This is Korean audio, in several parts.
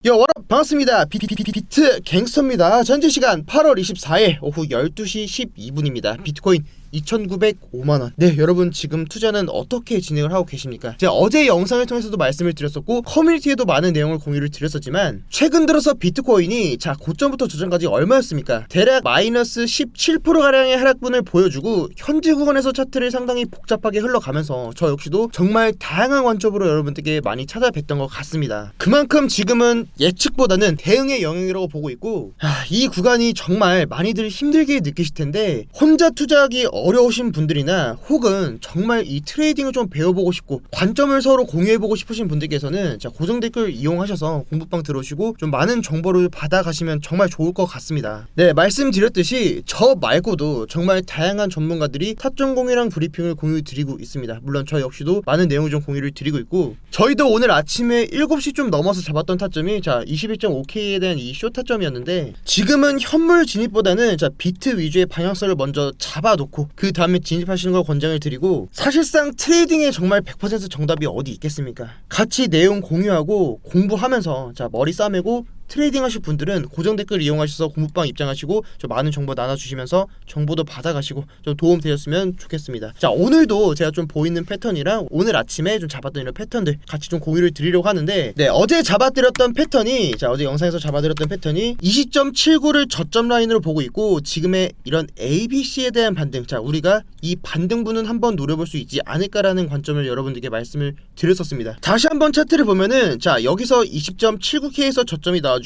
워럽 반갑습니다. 비트 갱스터입니다. 현재 시간 8월 24일 오후 12시 12분입니다. 비트코인 2,905만원. 네, 여러분 지금 투자는 어떻게 진행을 하고 계십니까? 제가 어제 영상을 통해서도 말씀을 드렸었고 커뮤니티에도 많은 내용을 공유를 드렸었지만 최근 들어서 비트코인이 고점부터 저점까지 얼마였습니까? 대략 마이너스 17%가량의 하락분을 보여주고 현재 구간에서 차트를 상당히 복잡하게 흘러가면서 저 역시도 정말 다양한 관점으로 여러분들께 많이 찾아뵀던 것 같습니다. 그만큼 지금은 예측보다는 대응의 영역이라고 보고 있고 이 구간이 정말 많이들 힘들게 느끼실 텐데 혼자 투자하기 어려우신 분들이나 혹은 정말 이 트레이딩을 좀 배워보고 싶고 관점을 서로 공유해보고 싶으신 분들께서는 고정 댓글 이용하셔서 공부방 들어오시고 좀 많은 정보를 받아가시면 정말 좋을 것 같습니다. 네, 말씀드렸듯이 저 말고도 정말 다양한 전문가들이 타점 공유랑 브리핑을 공유드리고 있습니다. 물론 저 역시도 많은 내용을 좀 공유를 드리고 있고 저희도 오늘 아침에 7시 좀 넘어서 잡았던 타점이 21.5K에 대한 이 숏 타점이었는데 지금은 현물 진입보다는 비트 위주의 방향성을 먼저 잡아놓고 그 다음에 진입하시는 걸 권장을 드리고 사실상 트레이딩에 정말 100% 정답이 어디 있겠습니까? 같이 내용 공유하고 공부하면서 머리 싸매고 트레이딩 하실 분들은 고정 댓글 이용하셔서 공부방 입장하시고 좀 많은 정보 나눠주시면서 정보도 받아가시고 좀 도움 되셨으면 좋겠습니다. 오늘도 제가 좀 보이는 패턴이랑 오늘 아침에 좀 잡았던 이런 패턴들 같이 좀 공유를 드리려고 하는데 어제 잡아드렸던 패턴이 어제 영상에서 잡아드렸던 패턴이 20.79를 저점 라인으로 보고 있고 지금의 이런 ABC에 대한 반등 우리가 이 반등분은 한번 노려볼 수 있지 않을까라는 관점을 여러분들께 말씀을 드렸었습니다. 다시 한번 차트를 보면은 여기서 20.79K에서 저점이 나와주고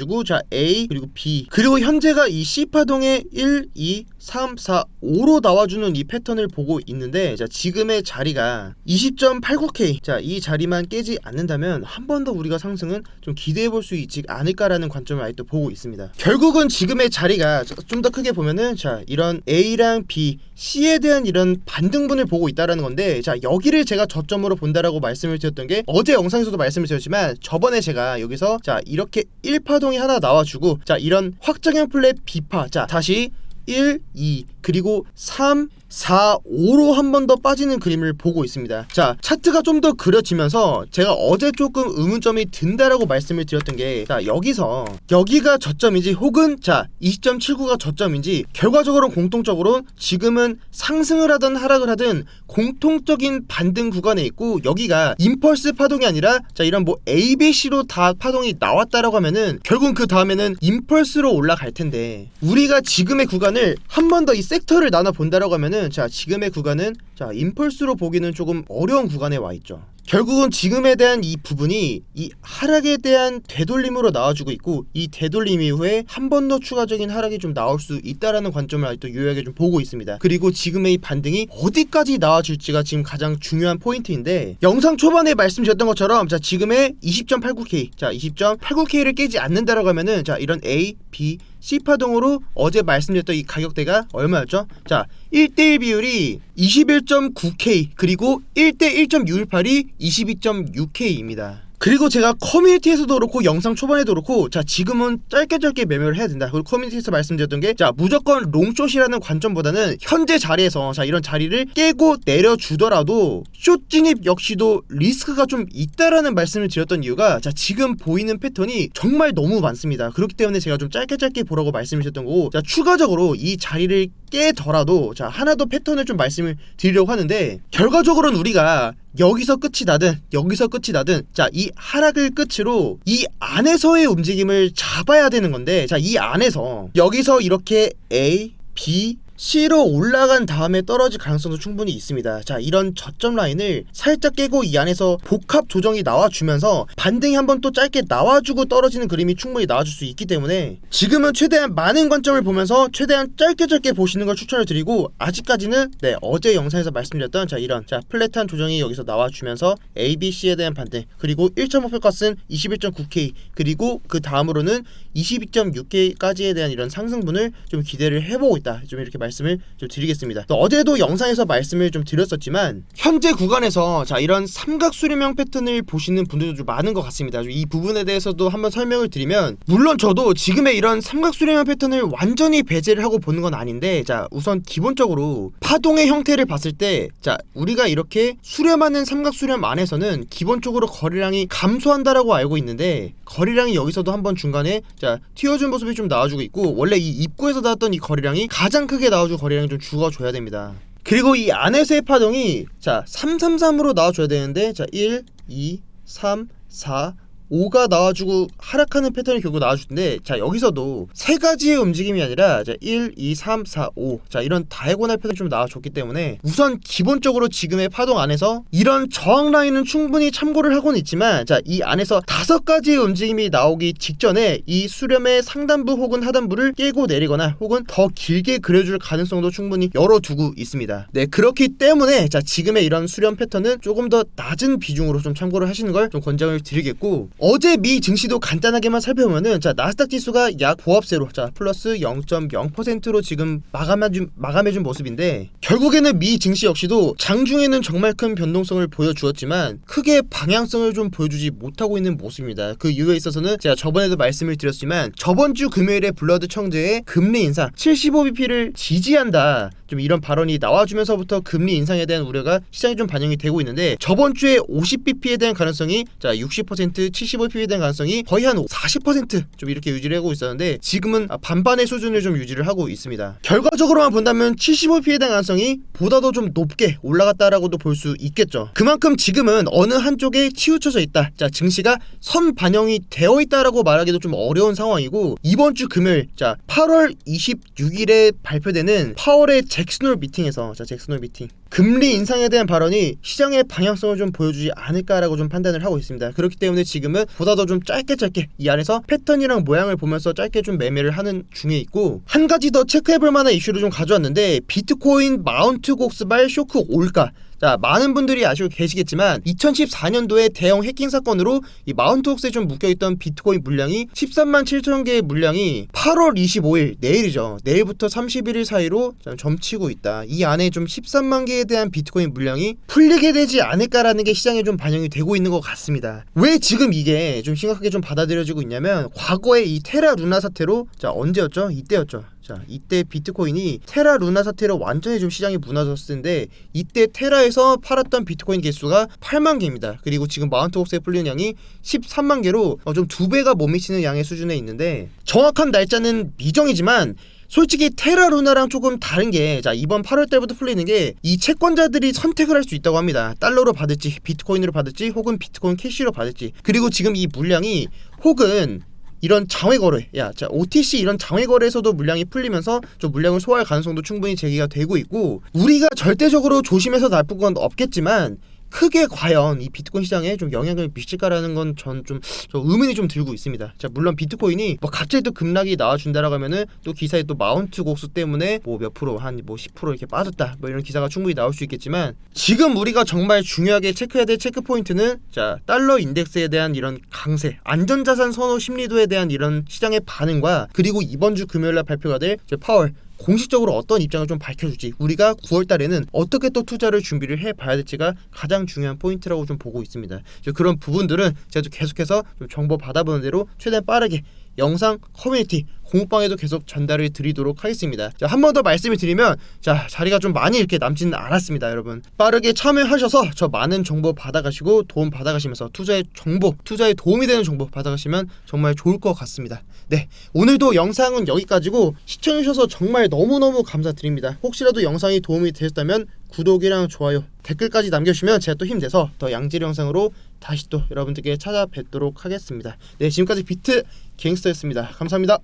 A 그리고 B 그리고 현재가 이 C파동의 1, 2, 3, 4, 5로 나와주는 이 패턴을 보고 있는데 지금의 자리가 20.89K 이 자리만 깨지 않는다면 한 번 더 우리가 상승은 좀 기대해볼 수 있지 않을까라는 관점을 아직도 보고 있습니다. 결국은 지금의 자리가 좀 더 크게 보면은 이런 A랑 B, C에 대한 이런 반등분을 보고 있다라는 건데 여기를 제가 저점으로 본다라고 말씀을 드렸던 게 어제 영상에서도 말씀을 드렸지만 저번에 제가 여기서 이렇게 1파동이 하나 나와주고 이런 확장형 플랫 B파 다시 1, 2 그리고 3, 4, 5로 한 번 더 빠지는 그림을 보고 있습니다. 차트가 좀 더 그려지면서 제가 어제 조금 의문점이 든다라고 말씀을 드렸던 게 여기가 저점인지 혹은 20.79가 저점인지 결과적으로는 공통적으로 지금은 상승을 하든 하락을 하든 공통적인 반등 구간에 있고 여기가 임펄스 파동이 아니라 이런 ABC로 다 파동이 나왔다라고 하면은 결국 그 다음에는 임펄스로 올라갈 텐데 우리가 지금의 구간을 한 번 더 이 섹터를 나눠 본다라고 하면은 지금의 구간은 임펄스로 보기는 조금 어려운 구간에 와 있죠. 결국은 지금에 대한 이 부분이 이 하락에 대한 되돌림으로 나와주고 있고 이 되돌림 이후에 한 번 더 추가적인 하락이 좀 나올 수 있다라는 관점을 아직도 유효하게 좀 보고 있습니다. 그리고 지금의 이 반등이 어디까지 나와줄지가 지금 가장 중요한 포인트인데 영상 초반에 말씀드렸던 것처럼 지금의 20.89K 20.89K를 깨지 않는다라고 하면은 이런 A, B, C파동으로 어제 말씀드렸던 이 가격대가 얼마였죠? 1대1 비율이 21.9K 그리고 1대1.618이 22.6K입니다. 그리고 제가 커뮤니티에서도 그렇고 영상 초반에도 그렇고 지금은 짧게 매매를 해야 된다. 그리고 커뮤니티에서 말씀드렸던 게 무조건 롱숏이라는 관점보다는 현재 자리에서 이런 자리를 깨고 내려주더라도 숏 진입 역시도 리스크가 좀 있다라는 말씀을 드렸던 이유가 지금 보이는 패턴이 정말 너무 많습니다. 그렇기 때문에 제가 좀 짧게 보라고 말씀을 드렸던 거고 추가적으로 이 자리를 깨더라도 하나 더 패턴을 좀 말씀을 드리려고 하는데 결과적으로는 우리가 여기서 끝이 나든 이 하락을 끝으로 이 안에서의 움직임을 잡아야 되는 건데 이 안에서 여기서 이렇게 A, B, C로 올라간 다음에 떨어질 가능성도 충분히 있습니다. 이런 저점 라인을 살짝 깨고 이 안에서 복합 조정이 나와주면서 반등이 한번 또 짧게 나와주고 떨어지는 그림이 충분히 나와줄 수 있기 때문에 지금은 최대한 많은 관점을 보면서 최대한 짧게 보시는 걸 추천을 드리고 아직까지는 어제 영상에서 말씀드렸던 이런 플랫한 조정이 여기서 나와주면서 A, B, C에 대한 반등 그리고 1.5% 값은 21.9K 그리고 그 다음으로는 22.6K까지에 대한 이런 상승분을 좀 기대를 해보고 있다. 좀 이렇게 말씀을 좀 드리겠습니다. 또 어제도 영상에서 말씀을 좀 드렸었지만 현재 구간에서 자 이런 삼각수렴형 패턴을 보시는 분들도 좀 많은 것 같습니다. 이 부분에 대해서도 한번 설명을 드리면, 물론 저도 지금의 이런 삼각수렴형 패턴을 완전히 배제를 하고 보는 건 아닌데, 자 우선 기본적으로 파동의 형태를 봤을 때 자 우리가 이렇게 수렴하는 삼각수렴 안에서는 기본적으로 거래량이 감소한다라고 알고 있는데, 거래량이 여기서도 한번 중간에 자 튀어준 모습이 좀 나와주고 있고, 원래 이 입구에서 나왔던 이 거래량이 가장 크게 나와주고 거래량이 좀 죽어줘야 됩니다. 그리고 이 안에서의 파동이 자 333으로 나와줘야 되는데, 자 1, 2, 3, 4, 5가 나와주고 하락하는 패턴이 결국 나와주는데, 자 여기서도 세 가지의 움직임이 아니라 자 1, 2, 3, 4, 5 자 이런 다이고널 패턴이 좀 나와줬기 때문에 우선 기본적으로 지금의 파동 안에서 이런 저항 라인은 충분히 참고를 하고는 있지만, 자 이 안에서 5가지의 움직임이 나오기 직전에 이 수렴의 상단부 혹은 하단부를 깨고 내리거나 혹은 더 길게 그려줄 가능성도 충분히 열어두고 있습니다. 네, 그렇기 때문에 자 지금의 이런 수렴 패턴은 조금 더 낮은 비중으로 좀 참고를 하시는 걸 좀 권장을 드리겠고, 어제 미 증시도 간단하게만 살펴보면은 자 나스닥 지수가 약 보합세로 자 플러스 0.0%로 지금 마감해준 모습인데, 결국에는 미 증시 역시도 장중에는 정말 큰 변동성을 보여주었지만 크게 방향성을 좀 보여주지 못하고 있는 모습입니다. 그 이유에 있어서는 제가 저번에도 말씀을 드렸지만 저번주 금요일에 블러드 청재의 금리 인상 75bp를 지지한다 좀 이런 발언이 나와주면서부터 금리 인상에 대한 우려가 시장에 좀 반영이 되고 있는데, 저번주에 50bp에 대한 가능성이 자 60%, 75bp에 대한 가능성이 거의 한 40% 이렇게 유지를 하고 있었는데, 지금은 반반의 수준을 좀 유지를 하고 있습니다. 결과적으로만 본다면 75bp에 대한 가능성이 보다도 좀 높게 올라갔다라고도 볼 수 있겠죠. 그만큼 지금은 어느 한쪽에 치우쳐져 있다, 자 증시가 선 반영이 되어 있다라고 말하기도 좀 어려운 상황이고, 이번 주 금요일 자 8월 26일에 발표되는 파월의 잭슨홀 미팅에서 자 잭슨홀 미팅 금리 인상에 대한 발언이 시장의 방향성을 좀 보여주지 않을까라고 좀 판단을 하고 있습니다. 그렇기 때문에 지금은 보다도 좀 짧게 이 안에서 패턴이랑 모양을 보면서 짧게 좀 매매를 하는 중에 있고, 한 가지 더 체크해볼 만한 이슈를 좀 가져왔는데, 비트코인 마운트 곡스발 쇼크 올까? 자 많은 분들이 아시고 계시겠지만 2014년도에 대형 해킹 사건으로 이 마운트 옥스에 좀 묶여있던 비트코인 물량이 13만 7천 개의 물량이 8월 25일 내일이죠, 내일부터 31일 사이로 점치고 있다. 이 안에 좀 13만 개에 대한 비트코인 물량이 풀리게 되지 않을까라는 게 시장에 좀 반영이 되고 있는 것 같습니다. 왜 지금 이게 좀 심각하게 좀 받아들여지고 있냐면, 과거에 이 테라 루나 사태로 자 언제였죠? 이때였죠. 자 이때 비트코인이 테라 루나 사태로 완전히 좀 시장이 무너졌을 텐데, 이때 테라에서 팔았던 비트코인 개수가 8만 개입니다. 그리고 지금 마운트 옥스에 풀리는 양이 13만 개로 좀 2배가 못 미치는 양의 수준에 있는데, 정확한 날짜는 미정이지만 솔직히 테라 루나랑 조금 다른 게, 자 이번 8월 달부터 풀리는 게 이 채권자들이 선택을 할 수 있다고 합니다. 달러로 받을지 비트코인으로 받을지 혹은 비트코인 캐시로 받을지. 그리고 지금 이 물량이 혹은 이런 장외거래, 자 OTC 이런 장외거래에서도 물량이 풀리면서 좀 물량을 소화할 가능성도 충분히 제기가 되고 있고, 우리가 절대적으로 조심해서 나쁠 건 없겠지만 크게 과연 이 비트코인 시장에 좀 영향을 미칠까라는 건 전 좀 의문이 좀 들고 있습니다. 자 물론 비트코인이 뭐 갑자기 또 급락이 나와준다라고 하면은 또 기사에 또 마운트 곡수 때문에 뭐 몇 프로 한 뭐 10% 이렇게 빠졌다 뭐 이런 기사가 충분히 나올 수 있겠지만, 지금 우리가 정말 중요하게 체크해야 될 체크 포인트는 자 달러 인덱스에 대한 이런 강세, 안전자산 선호 심리도에 대한 이런 시장의 반응과, 그리고 이번 주 금요일날 발표가 될 파월 공식적으로 어떤 입장을 좀 밝혀줄지, 우리가 9월 달에는 어떻게 또 투자를 준비를 해봐야 될지가 가장 중요한 포인트라고 좀 보고 있습니다. 그런 부분들은 제가 좀 계속해서 좀 정보 받아보는 대로 최대한 빠르게 영상, 커뮤니티, 공부방에도 계속 전달을 드리도록 하겠습니다. 한 번 더 말씀을 드리면, 자 자리가 좀 많이 이렇게 남지는 않았습니다. 여러분 빠르게 참여하셔서 저 많은 정보 받아가시고 도움 받아가시면서 투자에 도움이 되는 정보 받아가시면 정말 좋을 것 같습니다. 네, 오늘도 영상은 여기까지고 시청해주셔서 정말 너무너무 감사드립니다. 혹시라도 영상이 도움이 되셨다면 구독이랑 좋아요, 댓글까지 남겨주시면 제가 또 힘내서 더 양질 영상으로 다시 또 여러분들께 찾아뵙도록 하겠습니다. 네, 지금까지 비트 갱스터였습니다. 감사합니다.